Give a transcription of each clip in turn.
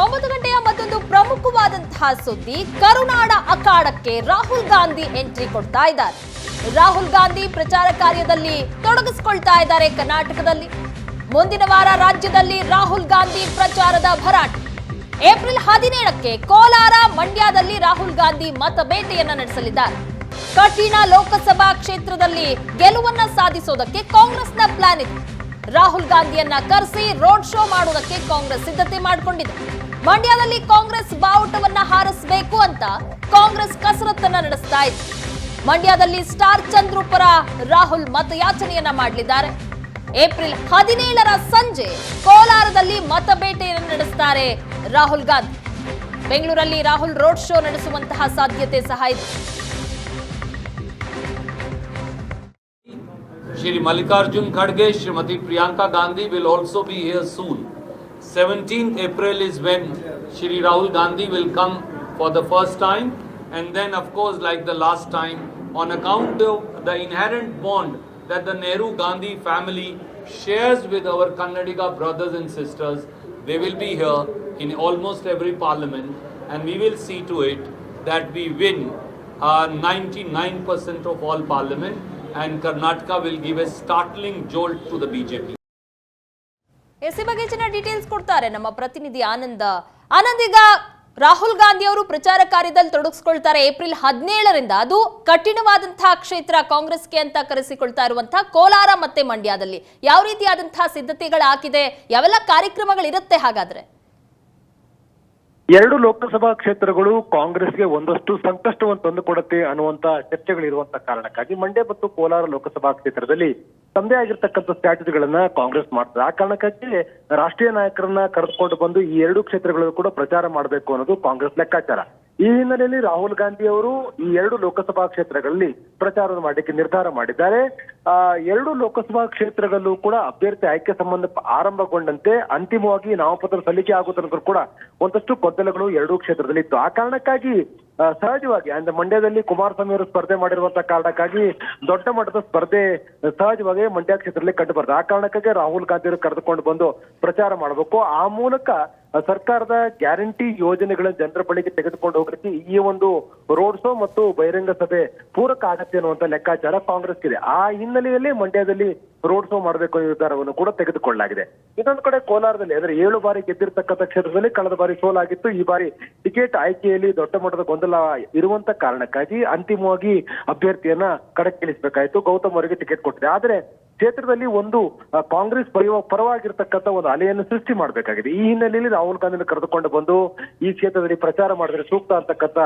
9 ಗಂಟೆಯ ಮತ್ತೊಂದು ಪ್ರಮುಖವಾದಂತಹ ಸುದ್ದಿ. ಕರುನಾಡ ಅಖಾಡಕ್ಕೆ ರಾಹುಲ್ ಗಾಂಧಿ ಎಂಟ್ರಿ ಕೊಡ್ತಾ ಇದ್ದಾರೆ. ರಾಹುಲ್ ಗಾಂಧಿ ಪ್ರಚಾರ ಕಾರ್ಯದಲ್ಲಿ ತೊಡಗಿಸಿಕೊಳ್ತಾ ಇದ್ದಾರೆ ಕರ್ನಾಟಕದಲ್ಲಿ. ಮುಂದಿನ ವಾರ ರಾಜ್ಯದಲ್ಲಿ ರಾಹುಲ್ ಗಾಂಧಿ ಪ್ರಚಾರದ ಭರಾಟೆ. ಏಪ್ರಿಲ್ 17ಕ್ಕೆ ಕೋಲಾರ, ಮಂಡ್ಯದಲ್ಲಿ ರಾಹುಲ್ ಗಾಂಧಿ ಮತಬೇಟೆಯನ್ನ ನಡೆಸಲಿದ್ದಾರೆ. ಕಠಿಣ ಲೋಕಸಭಾ ಕ್ಷೇತ್ರದಲ್ಲಿ ಗೆಲುವನ್ನ ಸಾಧಿಸೋದಕ್ಕೆ ಕಾಂಗ್ರೆಸ್ನ ಪ್ಲಾನ್ ಇದೆ. ರಾಹುಲ್ ಗಾಂಧಿಯನ್ನ ಕರೆಸಿ ರೋಡ್ ಶೋ ಮಾಡುವುದಕ್ಕೆ ಕಾಂಗ್ರೆಸ್ ಸಿದ್ಧತೆ ಮಾಡಿಕೊಂಡಿದೆ. ಮಂಡ್ಯದಲ್ಲಿ ಕಾಂಗ್ರೆಸ್ ಬಾವುಟವನ್ನ ಹಾರಿಸಬೇಕು ಅಂತ ಕಾಂಗ್ರೆಸ್ ಕಸರತ್ತನ್ನ ನಡೆಸ್ತಾ ಇದೆ. ಮಂಡ್ಯದಲ್ಲಿ ಸ್ಟಾರ್ ಚಂದ್ರು ಪರ ರಾಹುಲ್ ಮತಯಾಚನೆಯನ್ನ ಮಾಡಲಿದ್ದಾರೆ. ಏಪ್ರಿಲ್ 17ರ ಸಂಜೆ ಕೋಲಾರದಲ್ಲಿ ಮತಬೇಟೆಯನ್ನು ನಡೆಸುತ್ತಾರೆ ರಾಹುಲ್ ಗಾಂಧಿ. ಬೆಂಗಳೂರಲ್ಲಿ ರಾಹುಲ್ ರೋಡ್ ಶೋ ನಡೆಸುವಂತಹ ಸಾಧ್ಯತೆ ಸಹ ಇದೆ. Shri Mallikarjun Kharge, Srimati Priyanka Gandhi will also be here soon. 17th April is when Shri Rahul Gandhi will come for the first time, and then of course, like the last time, on account of the inherent bond that the Nehru-Gandhi family shares with our Kannadiga brothers and sisters, they will be here in almost every parliament, and we will see to it that we win 99% of all parliament, and Karnataka will give a startling jolt to the BJP. AC ಬಗ್ಗೆ ಹೆಚ್ಚಿನ details ಕೊಡ್ತಾರೆ ನಮ್ಮ ಪ್ರತಿನಿಧಿ ಆನಂದ್. ಈಗ ರಾಹುಲ್ ಗಾಂಧಿ ಅವರು ಪ್ರಚಾರ ಕಾರ್ಯದಲ್ಲಿ ತೊಡಗಿಸಿಕೊಳ್ತಾರೆ April 17ರಿಂದ. ಅದು ಕಠಿಣವಾದಂತಹ ಕ್ಷೇತ್ರ ಕಾಂಗ್ರೆಸ್ಗೆ ಅಂತ ಕರೆಸಿಕೊಳ್ತಾ ಇರುವಂತಹ ಕೋಲಾರ ಮತ್ತೆ ಮಂಡ್ಯದಲ್ಲಿ ಯಾವ ರೀತಿಯಾದಂತಹ ಸಿದ್ಧತೆಗಳಾಗಿದೆ, ಯಾವೆಲ್ಲ ಕಾರ್ಯಕ್ರಮಗಳಿರುತ್ತೆ ಹಾಗಾದ್ರೆ? ಎರಡು ಲೋಕಸಭಾ ಕ್ಷೇತ್ರಗಳು ಕಾಂಗ್ರೆಸ್ಗೆ ಒಂದಷ್ಟು ಸಂಕಷ್ಟವನ್ನು ತಂದುಕೊಡುತ್ತೆ ಅನ್ನುವಂತ ಚರ್ಚೆಗಳಿರುವಂತ ಕಾರಣಕ್ಕಾಗಿ ಮಂಡ್ಯ ಮತ್ತು ಕೋಲಾರ ಲೋಕಸಭಾ ಕ್ಷೇತ್ರದಲ್ಲಿ ತಮ್ಮದೇ ಆಗಿರ್ತಕ್ಕಂಥ ಸ್ಟ್ರಾಟಜಿಗಳನ್ನ ಕಾಂಗ್ರೆಸ್ ಮಾಡ್ತದೆ. ಆ ಕಾರಣಕ್ಕಾಗಿ ರಾಷ್ಟ್ರೀಯ ನಾಯಕರನ್ನ ಕರೆದುಕೊಂಡು ಬಂದು ಈ ಎರಡು ಕ್ಷೇತ್ರಗಳಲ್ಲೂ ಕೂಡ ಪ್ರಚಾರ ಮಾಡಬೇಕು ಅನ್ನೋದು ಕಾಂಗ್ರೆಸ್ ಲೆಕ್ಕಾಚಾರ. ಈ ಹಿನ್ನೆಲೆಯಲ್ಲಿ ರಾಹುಲ್ ಗಾಂಧಿ ಅವರು ಈ ಎರಡು ಲೋಕಸಭಾ ಕ್ಷೇತ್ರಗಳಲ್ಲಿ ಪ್ರಚಾರ ಮಾಡಲಿಕ್ಕೆ ನಿರ್ಧಾರ ಮಾಡಿದ್ದಾರೆ. ಎರಡು ಲೋಕಸಭಾ ಕ್ಷೇತ್ರಗಳಲ್ಲೂ ಕೂಡ ಅಭ್ಯರ್ಥಿ ಆಯ್ಕೆ ಸಂಬಂಧ ಆರಂಭಗೊಂಡಂತೆ ಅಂತಿಮವಾಗಿ ನಾಮಪತ್ರ ಸಲ್ಲಿಕೆ ಆಗೋ ತನಕ ಕೂಡ ಒಂದಷ್ಟು ಗೊಂದಲಗಳು ಎರಡೂ ಕ್ಷೇತ್ರದಲ್ಲಿ ಇತ್ತು. ಆ ಕಾರಣಕ್ಕಾಗಿ ಸಹಜವಾಗಿ ಅಂದ್ರೆ ಮಂಡ್ಯದಲ್ಲಿ ಕುಮಾರಸ್ವಾಮಿ ಅವರು ಸ್ಪರ್ಧೆ ಮಾಡಿರುವಂತಹ ಕಾರಣಕ್ಕಾಗಿ ದೊಡ್ಡ ಮಟ್ಟದ ಸ್ಪರ್ಧೆ ಸಹಜವಾಗಿ ಮಂಡ್ಯ ಕ್ಷೇತ್ರದಲ್ಲಿ ಕಂಡು ಬರ್ತದೆ. ಆ ಕಾರಣಕ್ಕಾಗಿ ರಾಹುಲ್ ಗಾಂಧಿ ಅವರು ಕರೆದುಕೊಂಡು ಬಂದು ಪ್ರಚಾರ ಮಾಡಬೇಕು. ಆ ಮೂಲಕ ಸರ್ಕಾರದ ಗ್ಯಾರಂಟಿ ಯೋಜನೆಗಳನ್ನು ಜನರ ಬಳಿಗೆ ತೆಗೆದುಕೊಂಡು ಹೋಗಲಿಕ್ಕೆ ಈ ಒಂದು ರೋಡ್ ಶೋ ಮತ್ತು ಬಹಿರಂಗ ಸಭೆ ಪೂರಕ ಆಗತ್ತೆ ಅನ್ನುವಂತ ಲೆಕ್ಕಾಚಾರ ಕಾಂಗ್ರೆಸ್ ಇದೆ. ಆ ಹಿನ್ನೆಲೆಯಲ್ಲಿ ಮಂಡ್ಯದಲ್ಲಿ ರೋಡ್ ಶೋ ಮಾಡಬೇಕು ಅನ್ನೋ ನಿರ್ಧಾರವನ್ನು ಕೂಡ ತೆಗೆದುಕೊಳ್ಳಲಾಗಿದೆ. ಇನ್ನೊಂದು ಕಡೆ ಕೋಲಾರದಲ್ಲಿ ಅಂದ್ರೆ 7 ಬಾರಿ ಗೆದ್ದಿರ್ತಕ್ಕಂಥ ಕ್ಷೇತ್ರದಲ್ಲಿ ಕಳೆದ ಬಾರಿ ಸೋಲಾಗಿತ್ತು. ಈ ಬಾರಿ ಟಿಕೆಟ್ ಆಯ್ಕೆಯಲ್ಲಿ ದೊಡ್ಡ ಮಟ್ಟದ ಗೊಂದಲ ಇರುವಂತ ಕಾರಣಕ್ಕಾಗಿ ಅಂತಿಮವಾಗಿ ಅಭ್ಯರ್ಥಿಯನ್ನ ಕಣಕ್ಕಿಳಿಸಬೇಕಾಯಿತು. ಗೌತಮ್ ಅವರಿಗೆ ಟಿಕೆಟ್ ಕೊಟ್ಟಿದೆ. ಆದ್ರೆ ಕ್ಷೇತ್ರದಲ್ಲಿ ಒಂದು ಕಾಂಗ್ರೆಸ್ ಪರವಾಗಿರ್ತಕ್ಕಂಥ ಒಂದು ಅಲೆಯನ್ನು ಸೃಷ್ಟಿ ಮಾಡಬೇಕಾಗಿದೆ. ಈ ಹಿನ್ನೆಲೆಯಲ್ಲಿ ರಾಹುಲ್ ಗಾಂಧಿನ ಕರೆದುಕೊಂಡು ಬಂದು ಈ ಕ್ಷೇತ್ರದಲ್ಲಿ ಪ್ರಚಾರ ಮಾಡಿದ್ರೆ ಸೂಕ್ತ ಅಂತಕ್ಕಂಥ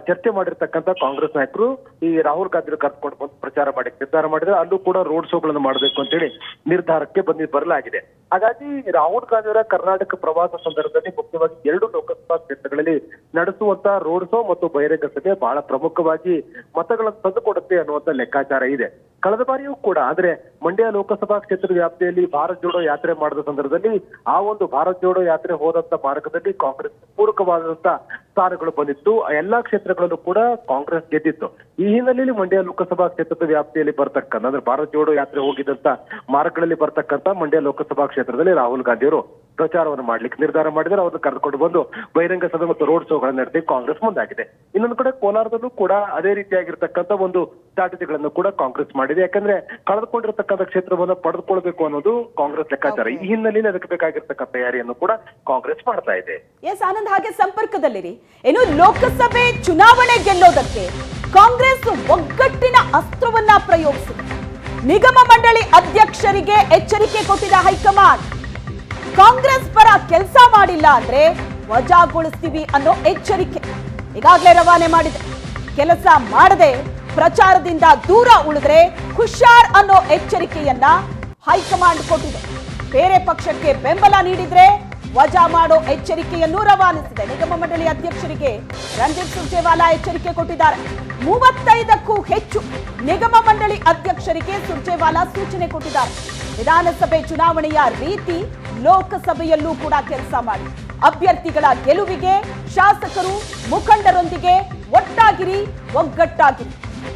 ಚರ್ಚೆ ಮಾಡಿರ್ತಕ್ಕಂಥ ಕಾಂಗ್ರೆಸ್ ನಾಯಕರು ಈ ರಾಹುಲ್ ಗಾಂಧಿನ ಕರೆದುಕೊಂಡು ಬಂದು ಪ್ರಚಾರ ಮಾಡಿ ನಿರ್ಧಾರ ಮಾಡಿದ್ರೆ ಅಲ್ಲೂ ಕೂಡ ರೋಡ್ ಶೋಗಳನ್ನು ಮಾಡಬೇಕು ಅಂತೇಳಿ ನಿರ್ಧಾರಕ್ಕೆ ಬರಲಾಗಿದೆ. ಹಾಗಾಗಿ ರಾಹುಲ್ ಗಾಂಧಿ ಅವರ ಕರ್ನಾಟಕ ಪ್ರವಾಸ ಸಂದರ್ಭದಲ್ಲಿ ಮುಖ್ಯವಾಗಿ ಎರಡು ಲೋಕಸಭಾ ಕ್ಷೇತ್ರಗಳಲ್ಲಿ ನಡೆಸುವಂತ ರೋಡ್ ಶೋ ಮತ್ತು ಬಹಿರಂಗ ಸಭೆ ಬಹಳ ಪ್ರಮುಖವಾಗಿ ಮತಗಳನ್ನು ತಂದುಕೊಡುತ್ತೆ ಅನ್ನುವಂತ ಲೆಕ್ಕಾಚಾರ ಇದೆ. ಕಳೆದ ಬಾರಿಯೂ ಕೂಡ ಅಂದ್ರೆ ಮಂಡ್ಯ ಲೋಕಸಭಾ ಕ್ಷೇತ್ರದ ವ್ಯಾಪ್ತಿಯಲ್ಲಿ ಭಾರತ್ ಜೋಡೋ ಯಾತ್ರೆ ಮಾಡಿದ ಸಂದರ್ಭದಲ್ಲಿ ಆ ಒಂದು ಭಾರತ್ ಜೋಡೋ ಯಾತ್ರೆ ಹೋದಂತ ಮಾರ್ಗದಲ್ಲಿ ಕಾಂಗ್ರೆಸ್ ಪೂರಕವಾದಂತ ಸ್ಥಾನಗಳು ಬಂದಿತ್ತು. ಎಲ್ಲಾ ಕ್ಷೇತ್ರಗಳಲ್ಲೂ ಕೂಡ ಕಾಂಗ್ರೆಸ್ ಗೆದ್ದಿತ್ತು. ಈ ಹಿನ್ನೆಲೆಯಲ್ಲಿ ಮಂಡ್ಯ ಲೋಕಸಭಾ ಕ್ಷೇತ್ರದ ವ್ಯಾಪ್ತಿಯಲ್ಲಿ ಬರ್ತಕ್ಕಂಥ ಅಂದ್ರೆ ಭಾರತ್ ಜೋಡೋ ಯಾತ್ರೆ ಹೋಗಿದಂತ ಮಾರ್ಗಗಳಲ್ಲಿ ಬರ್ತಕ್ಕಂಥ ಮಂಡ್ಯ ಲೋಕಸಭಾ ಕ್ಷೇತ್ರದಲ್ಲಿ ರಾಹುಲ್ ಗಾಂಧಿ ಅವರು ಪ್ರಚಾರವನ್ನು ಮಾಡ್ಲಿಕ್ಕೆ ನಿರ್ಧಾರ ಮಾಡಿದರೆ ಅವ್ರನ್ನ ಕರೆದುಕೊಂಡು ಬಂದು ಬಹಿರಂಗ ಸಭೆ ಮತ್ತು ರೋಡ್ ಶೋಗಳನ್ನು ನಡೆಸಿ ಕಾಂಗ್ರೆಸ್ ಮುಂದಾಗಿದೆ. ಇನ್ನೊಂದು ಕಡೆ ಕೋಲಾರದಲ್ಲೂ ಕೂಡ ಅದೇ ರೀತಿಯಾಗಿರ್ತಕ್ಕಂಥ ಒಂದು ಸ್ಟ್ರಾಟಜಿಗಳನ್ನು ಕೂಡ ಕಾಂಗ್ರೆಸ್ ಮಾಡಿದೆ. ಯಾಕಂದ್ರೆ ಕಳೆದುಕೊಂಡಿರ್ತಕ್ಕಂಥ ಕ್ಷೇತ್ರವನ್ನು ಪಡೆದುಕೊಳ್ಬೇಕು ಅನ್ನೋದು ಕಾಂಗ್ರೆಸ್ ಲೆಕ್ಕಾಚಾರ. ಈ ಹಿನ್ನೆಲೆಯಲ್ಲಿ ಅದಕ್ಕೆ ಬೇಕಾಗಿರ್ತಕ್ಕಂಥ ತಯಾರಿಯನ್ನು ಕೂಡ ಕಾಂಗ್ರೆಸ್ ಮಾಡ್ತಾ ಇದೆ. ಎಸ್ ಆನಂದ್, ಹಾಗೆ ಸಂಪರ್ಕದಲ್ಲಿರಿ. ಏನು ಲೋಕಸಭೆ ಚುನಾವಣೆ ಗೆಲ್ಲೋದಕ್ಕೆ ಕಾಂಗ್ರೆಸ್ ಒಗ್ಗಟ್ಟಿನ ಅಸ್ತ್ರವನ್ನ ಪ್ರಯೋಗಿಸಿದೆ. ನಿಗಮ ಮಂಡಳಿ ಅಧ್ಯಕ್ಷರಿಗೆ ಎಚ್ಚರಿಕೆ ಕೊಟ್ಟಿದೆ ಹೈಕಮಾಂಡ್. ಕಾಂಗ್ರೆಸ್ ಪರ ಕೆಲಸ ಮಾಡಿಲ್ಲ ಅಂದ್ರೆ ವಜಾಗೊಳಿಸ್ತೀವಿ ಅನ್ನೋ ಎಚ್ಚರಿಕೆ ಈಗಾಗಲೇ ರವಾನೆ ಮಾಡಿದೆ. ಕೆಲಸ ಮಾಡದೆ ಪ್ರಚಾರದಿಂದ ದೂರ ಉಳಿದ್ರೆ ಹುಷಾರ್ ಅನ್ನೋ ಎಚ್ಚರಿಕೆಯನ್ನ ಹೈಕಮಾಂಡ್ ಕೊಟ್ಟಿದೆ. ಬೇರೆ ಪಕ್ಷಕ್ಕೆ ಬೆಂಬಲ ನೀಡಿದ್ರೆ ವಜಾ ಮಾಡೋ ಎಚ್ಚರಿಕೆಯನ್ನು ರವಾನಿಸಿದೆ. ನಿಗಮ ಮಂಡಳಿ ಅಧ್ಯಕ್ಷರಿಗೆ ರಂಜಿತ್ ಸುರ್ಜೇವಾಲಾ ಎಚ್ಚರಿಕೆ ಕೊಟ್ಟಿದ್ದಾರೆ. 35ಕ್ಕೂ ಹೆಚ್ಚು ನಿಗಮ ಮಂಡಳಿ ಅಧ್ಯಕ್ಷರಿಗೆ ಸುರ್ಜೇವಾಲಾ ಸೂಚನೆ ಕೊಟ್ಟಿದ್ದಾರೆ. ವಿಧಾನಸಭೆ ಚುನಾವಣೆಯ ರೀತಿ ಲೋಕಸಭೆಯಲ್ಲೂ ಕೂಡ ಕೆಲಸ ಮಾಡಿ ಅಭ್ಯರ್ಥಿಗಳ ಗೆಲುವಿಗೆ ಶಾಸಕರು ಮುಖಂಡರೊಂದಿಗೆ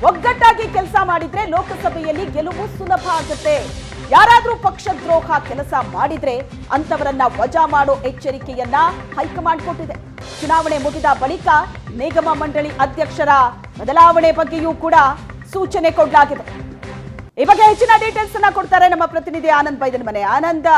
ಒಗ್ಗಟ್ಟಾಗಿ ಕೆಲಸ ಮಾಡಿದ್ರೆ ಲೋಕಸಭೆಯಲ್ಲಿ ಗೆಲುವು ಸುಲಭ ಆಗುತ್ತೆ. ಯಾರಾದ್ರೂ ಪಕ್ಷದ್ರೋಹ ಕೆಲಸ ಮಾಡಿದ್ರೆ ಅಂತವರನ್ನ ವಜಾ ಮಾಡೋ ಎಚ್ಚರಿಕೆಯನ್ನ ಹೈಕಮಾಂಡ್ ಕೊಟ್ಟಿದೆ. ಚುನಾವಣೆ ಮುಗಿದ ಬಳಿಕ ನಿಗಮ ಮಂಡಳಿ ಅಧ್ಯಕ್ಷರ ಬದಲಾವಣೆ ಬಗ್ಗೆಯೂ ಕೂಡ ಸೂಚನೆ ಕೊಡಲಾಗಿದೆ. ಈ ಬಗ್ಗೆ ಹೆಚ್ಚಿನ ಡೀಟೇಲ್ಸ್ ಅನ್ನ ಕೊಡ್ತಾರೆ ನಮ್ಮ ಪ್ರತಿನಿಧಿ ಆನಂದ್ ಬೈದನಮನೆ. ಆನಂದ್,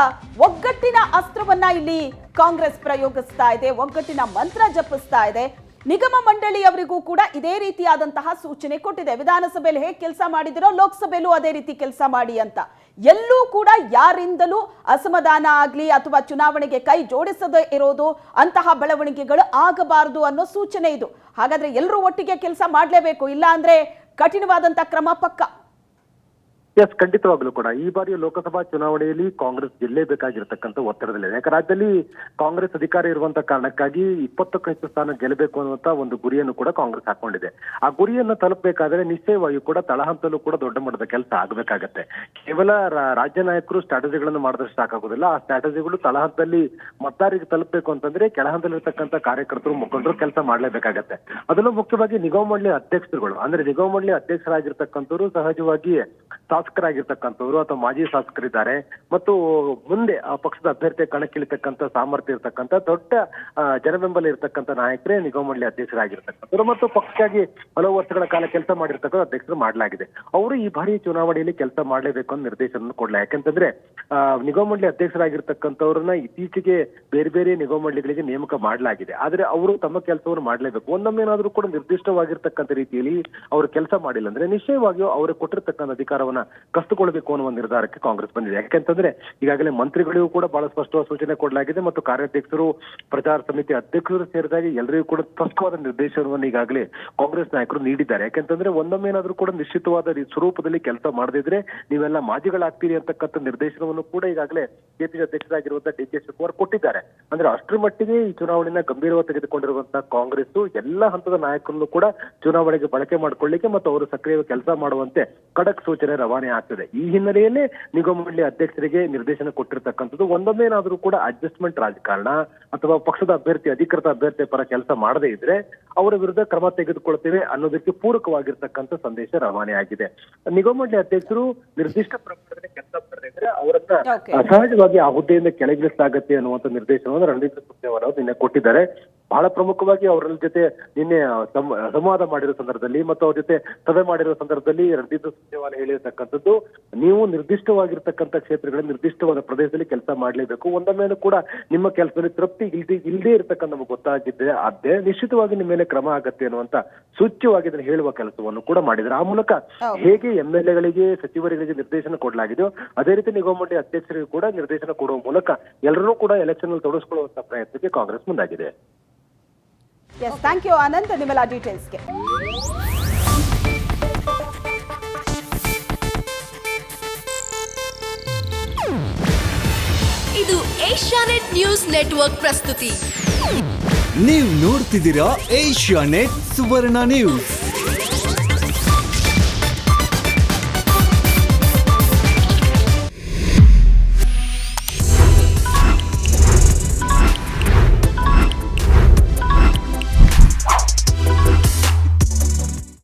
ಒಗ್ಗಟ್ಟಿನ ಅಸ್ತ್ರವನ್ನ ಇಲ್ಲಿ ಕಾಂಗ್ರೆಸ್ ಪ್ರಯೋಗಿಸ್ತಾ ಇದೆ, ಒಗ್ಗಟ್ಟಿನ ಮಂತ್ರ ಜಪಿಸ್ತಾ ಇದೆ. ನಿಗಮ ಮಂಡಳಿಯವರಿಗೂ ಕೂಡ ಇದೇ ರೀತಿಯಾದಂತಹ ಸೂಚನೆ ಕೊಟ್ಟಿದೆ. ವಿಧಾನಸಭೆಯಲ್ಲಿ ಹೇಗೆ ಕೆಲಸ ಮಾಡಿದಿರೋ ಲೋಕಸಭೆಯಲ್ಲೂ ಅದೇ ರೀತಿ ಕೆಲಸ ಮಾಡಿ ಅಂತ. ಎಲ್ಲೂ ಕೂಡ ಯಾರಿಂದಲೂ ಅಸಮಾಧಾನ ಆಗ್ಲಿ ಅಥವಾ ಚುನಾವಣೆಗೆ ಕೈ ಜೋಡಿಸದೇ ಇರೋದು ಅಂತಹ ಬೆಳವಣಿಗೆಗಳು ಆಗಬಾರದು ಅನ್ನೋ ಸೂಚನೆ ಇದು. ಹಾಗಾದ್ರೆ ಎಲ್ಲರೂ ಒಟ್ಟಿಗೆ ಕೆಲಸ ಮಾಡಲೇಬೇಕು, ಇಲ್ಲ ಅಂದ್ರೆ ಕಠಿಣವಾದಂತಹ ಕ್ರಮ ಪಕ್ಕ. ಎಸ್, ಖಂಡಿತವಾಗ್ಲೂ ಕೂಡ ಈ ಬಾರಿಯ ಲೋಕಸಭಾ ಚುನಾವಣೆಯಲ್ಲಿ ಕಾಂಗ್ರೆಸ್ ಗೆಲ್ಲೇಬೇಕಾಗಿರ್ತಕ್ಕಂಥ ಒತ್ತಡದಲ್ಲಿದೆ. ಯಾಕೆ ರಾಜ್ಯದಲ್ಲಿ ಕಾಂಗ್ರೆಸ್ ಅಧಿಕಾರ ಇರುವಂತ ಕಾರಣಕ್ಕಾಗಿ 20ಕ್ಕೂ ಹೆಚ್ಚು ಸ್ಥಾನ ಗೆಲ್ಲಬೇಕು ಅನ್ನುವಂತ ಒಂದು ಗುರಿಯನ್ನು ಕೂಡ ಕಾಂಗ್ರೆಸ್ ಹಾಕೊಂಡಿದೆ. ಆ ಗುರಿಯನ್ನು ತಲುಪಬೇಕಾದ್ರೆ ನಿಶ್ಚಯವಾಗಿಯೂ ಕೂಡ ತಳಹಂತಲ್ಲೂ ಕೂಡ ದೊಡ್ಡ ಮಟ್ಟದ ಕೆಲಸ ಆಗಬೇಕಾಗತ್ತೆ. ಕೇವಲ ರಾಜ್ಯ ನಾಯಕರು ಸ್ಟ್ರಾಟಜಿಗಳನ್ನು ಮಾಡಿದಷ್ಟು ಸಾಕಾಗೋದಿಲ್ಲ. ಆ ಸ್ಟ್ರಾಟಜಿಗಳು ತಳಹಂತದಲ್ಲಿ ಮತದಾರರಿಗೆ ತಲುಪಬೇಕು ಅಂತಂದ್ರೆ ಕೆಳಹಂತದಲ್ಲಿರ್ತಕ್ಕಂಥ ಕಾರ್ಯಕರ್ತರು ಮುಖಂಡರು ಕೆಲಸ ಮಾಡ್ಲೇಬೇಕಾಗತ್ತೆ. ಅದರಲ್ಲೂ ಮುಖ್ಯವಾಗಿ ನಿಗಮ ಮಂಡಳಿ ಅಧ್ಯಕ್ಷರುಗಳು, ಅಂದ್ರೆ ನಿಗಮ ಮಂಡಳಿ ಅಧ್ಯಕ್ಷರಾಗಿರ್ತಕ್ಕಂಥವ್ರು ಸಹಜವಾಗಿ ಶಾಸಕರಾಗಿರ್ತಕ್ಕಂಥವ್ರು ಅಥವಾ ಮಾಜಿ ಶಾಸಕರಿದ್ದಾರೆ ಮತ್ತು ಮುಂದೆ ಆ ಪಕ್ಷದ ಅಭ್ಯರ್ಥಿ ಕಣಕ್ಕಿಳಿತಕ್ಕಂಥ ಸಾಮರ್ಥ್ಯ ಇರ್ತಕ್ಕಂಥ ದೊಡ್ಡ ಜನಬೆಂಬಲ ಇರ್ತಕ್ಕಂಥ ನಾಯಕರೇ ನಿಗಮ ಮಂಡಳಿ ಅಧ್ಯಕ್ಷರಾಗಿರ್ತಕ್ಕಂಥವ್ರು ಮತ್ತು ಪಕ್ಷಕ್ಕಾಗಿ ಹಲವು ವರ್ಷಗಳ ಕಾಲ ಕೆಲಸ ಮಾಡಿರ್ತಕ್ಕಂಥ ಅಧ್ಯಕ್ಷರು ಮಾಡಲಾಗಿದೆ. ಅವರು ಈ ಬಾರಿ ಚುನಾವಣೆಯಲ್ಲಿ ಕೆಲಸ ಮಾಡಲೇಬೇಕು ಅನ್ನೋ ನಿರ್ದೇಶನ ಕೊಡಲ. ಯಾಕಂತಂದ್ರೆ ನಿಗಮ ಮಂಡಳಿ ಅಧ್ಯಕ್ಷರಾಗಿರ್ತಕ್ಕಂಥವ್ರನ್ನ ಇತ್ತೀಚೆಗೆ ಬೇರೆ ಬೇರೆ ನಿಗಮ ಮಂಡಳಿಗಳಿಗೆ ನೇಮಕ ಮಾಡಲಾಗಿದೆ. ಆದ್ರೆ ಅವರು ತಮ್ಮ ಕೆಲಸವನ್ನು ಮಾಡಲೇಬೇಕು. ಒಂದೊಮ್ಮೇನಾದ್ರೂ ಕೂಡ ನಿರ್ದಿಷ್ಟವಾಗಿರ್ತಕ್ಕಂಥ ರೀತಿಯಲ್ಲಿ ಅವರು ಕೆಲಸ ಮಾಡಿಲ್ಲ ಅಂದ್ರೆ ನಿಶ್ಚಯವಾಗಿಯೂ ಅವರು ಕೊಟ್ಟಿರ್ತಕ್ಕಂಥ ಅಧಿಕಾರವನ್ನ ಕಸಿದುಕೊಳ್ಬೇಕು ಅನ್ನುವ ನಿರ್ಧಾರಕ್ಕೆ ಕಾಂಗ್ರೆಸ್ ಬಂದಿದೆ. ಯಾಕೆಂತಂದ್ರೆ ಈಗಾಗಲೇ ಮಂತ್ರಿಗಳಿಗೂ ಕೂಡ ಬಹಳ ಸ್ಪಷ್ಟವಾದ ಸೂಚನೆ ಕೊಡಲಾಗಿದೆ ಮತ್ತು ಕಾರ್ಯಾಧ್ಯಕ್ಷರು, ಪ್ರಚಾರ ಸಮಿತಿ ಅಧ್ಯಕ್ಷರು ಸೇರಿದಾಗ ಎಲ್ಲರಿಗೂ ಕೂಡ ಸ್ಪಷ್ಟವಾದ ನಿರ್ದೇಶನವನ್ನು ಈಗಾಗಲೇ ಕಾಂಗ್ರೆಸ್ ನಾಯಕರು ನೀಡಿದ್ದಾರೆ. ಯಾಕೆಂತಂದ್ರೆ ಒಂದೊಮ್ಮೆ ಏನಾದ್ರೂ ಕೂಡ ನಿಶ್ಚಿತವಾದ ಸ್ವರೂಪದಲ್ಲಿ ಕೆಲಸ ಮಾಡದಿದ್ರೆ ನೀವೆಲ್ಲ ಮಾಜಿಗಳಾಗ್ತೀರಿ ಅಂತಕ್ಕಂಥ ನಿರ್ದೇಶನವನ್ನು ಕೂಡ ಈಗಾಗಲೇ ಕೆಪಿಸಿ ಅಧ್ಯಕ್ಷರಾಗಿರುವಂತಹ ಡಿ ಕೆ ಶಿವಕುಮಾರ್ ಕೊಟ್ಟಿದ್ದಾರೆ. ಅಂದ್ರೆ ಅಷ್ಟರ ಮಟ್ಟಿಗೆ ಈ ಚುನಾವಣೆನ ಗಂಭೀರವಾಗಿ ತೆಗೆದುಕೊಂಡಿರುವಂತಹ ಕಾಂಗ್ರೆಸ್ ಎಲ್ಲ ಹಂತದ ನಾಯಕರನ್ನು ಕೂಡ ಚುನಾವಣೆಗೆ ಬಳಕೆ ಮಾಡಿಕೊಳ್ಳಿಕ್ಕೆ ಮತ್ತು ಅವರು ಸಕ್ರಿಯ ಕೆಲಸ ಮಾಡುವಂತೆ ಖಡಕ್ ಸೂಚನೆ ರವಾನೆ ಆಗ್ತದೆ. ಈ ಹಿನ್ನೆಲೆಯಲ್ಲಿ ನಿಗಮ ಮಂಡಳಿ ಅಧ್ಯಕ್ಷರಿಗೆ ನಿರ್ದೇಶನ ಕೊಟ್ಟಿರ್ತಕ್ಕಂಥದ್ದು ಒಂದೊಮ್ಮೇನಾದ್ರೂ ಕೂಡ ಅಡ್ಜಸ್ಟ್ಮೆಂಟ್ ರಾಜಕಾರಣ ಅಥವಾ ಪಕ್ಷದ ಅಭ್ಯರ್ಥಿ ಅಧಿಕೃತ ಅಭ್ಯರ್ಥಿ ಪರ ಕೆಲಸ ಮಾಡದೇ ಇದ್ರೆ ಅವರ ವಿರುದ್ಧ ಕ್ರಮ ತೆಗೆದುಕೊಳ್ತೇವೆ ಅನ್ನೋದಕ್ಕೆ ಪೂರಕವಾಗಿರ್ತಕ್ಕಂಥ ಸಂದೇಶ ರವಾನೆ ಆಗಿದೆ. ನಿಗಮ ಮಂಡಳಿ ಅಧ್ಯಕ್ಷರು ನಿರ್ದಿಷ್ಟ ಪ್ರಮಾಣದಲ್ಲಿ ಕೆಲಸ ಮಾಡದೇ ಇದ್ರೆ ಅವರನ್ನ ಸಹಜವಾಗಿ ಆ ಹುದ್ದೆಯಿಂದ ಕೆಳಗಿಳಿಸಲಾಗತ್ತೆ ಅನ್ನುವಂಥ ನಿರ್ದೇಶನವನ್ನು ರಣದೀಪ್ ಸುರ್ಜೇವಾಲಾ ಅವರು ನಿನ್ನೆ ಕೊಟ್ಟಿದ್ದಾರೆ. ಬಹಳ ಪ್ರಮುಖವಾಗಿ ಅವರ ಜೊತೆ ನಿನ್ನೆ ಸಂವಾದ ಮಾಡಿರೋ ಸಂದರ್ಭದಲ್ಲಿ ಮತ್ತು ಅವ್ರ ಜೊತೆ ಸಭೆ ಮಾಡಿರೋ ಸಂದರ್ಭದಲ್ಲಿ ರಣದೀಪ್ ಸುರ್ಜೇವಾಲಾ ಹೇಳಿರ್ತಕ್ಕಂಥದ್ದು, ನೀವು ನಿರ್ದಿಷ್ಟವಾಗಿರ್ತಕ್ಕಂಥ ಕ್ಷೇತ್ರಗಳಲ್ಲಿ ನಿರ್ದಿಷ್ಟವಾದ ಪ್ರದೇಶದಲ್ಲಿ ಕೆಲಸ ಮಾಡಲೇಬೇಕು. ಒಂದೊಮ್ಮೆನೂ ಕೂಡ ನಿಮ್ಮ ಕೆಲಸದಲ್ಲಿ ತೃಪ್ತಿ ಇಲ್ಲದೆ ಇರತಕ್ಕಂಥ ನಮಗೆ ಗೊತ್ತಾಗಿದ್ದೆ ಅದೇ ನಿಶ್ಚಿತವಾಗಿ ನಿಮ್ಮ ಮೇಲೆ ಕ್ರಮ ಆಗತ್ತೆ ಅನ್ನುವಂತ ಸೂಚ್ಯವಾಗಿ ಅದನ್ನು ಹೇಳುವ ಕೆಲಸವನ್ನು ಕೂಡ ಮಾಡಿದ್ದಾರೆ. ಆ ಮೂಲಕ ಹೇಗೆ MLA-ಗಳಿಗೆ ಸಚಿವರಿಗೆ ನಿರ್ದೇಶನ ಕೊಡಲಾಗಿದೆಯೋ ಅದೇ ರೀತಿ ನಿಗಮ ಮಂಡಳಿ ಅಧ್ಯಕ್ಷರಿಗೂ ಕೂಡ ನಿರ್ದೇಶನ ಕೊಡುವ ಮೂಲಕ ಎಲ್ಲರೂ ಕೂಡ ಎಲೆಕ್ಷನ್ ಅಲ್ಲಿ ತೊಡಗಿಸಿಕೊಳ್ಳುವಂತ ಪ್ರಯತ್ನಕ್ಕೆ ಕಾಂಗ್ರೆಸ್ ಮುಂದಾಗಿದೆ. ಎಸ್, ಥ್ಯಾಂಕ್ ಯು ಆನಂದ್ ನಿಮ್ಮೆಲ್ಲ ಡೀಟೇಲ್ಸ್ಗೆ. ಇದು ಏಷ್ಯಾನೆಟ್ ನ್ಯೂಸ್ ನೆಟ್ವರ್ಕ್ ಪ್ರಸ್ತುತಿ. ನೀವು ನೋಡ್ತಿದ್ದೀರಾ ಏಷ್ಯಾನೆಟ್ ಸುವರ್ಣ ನ್ಯೂಸ್.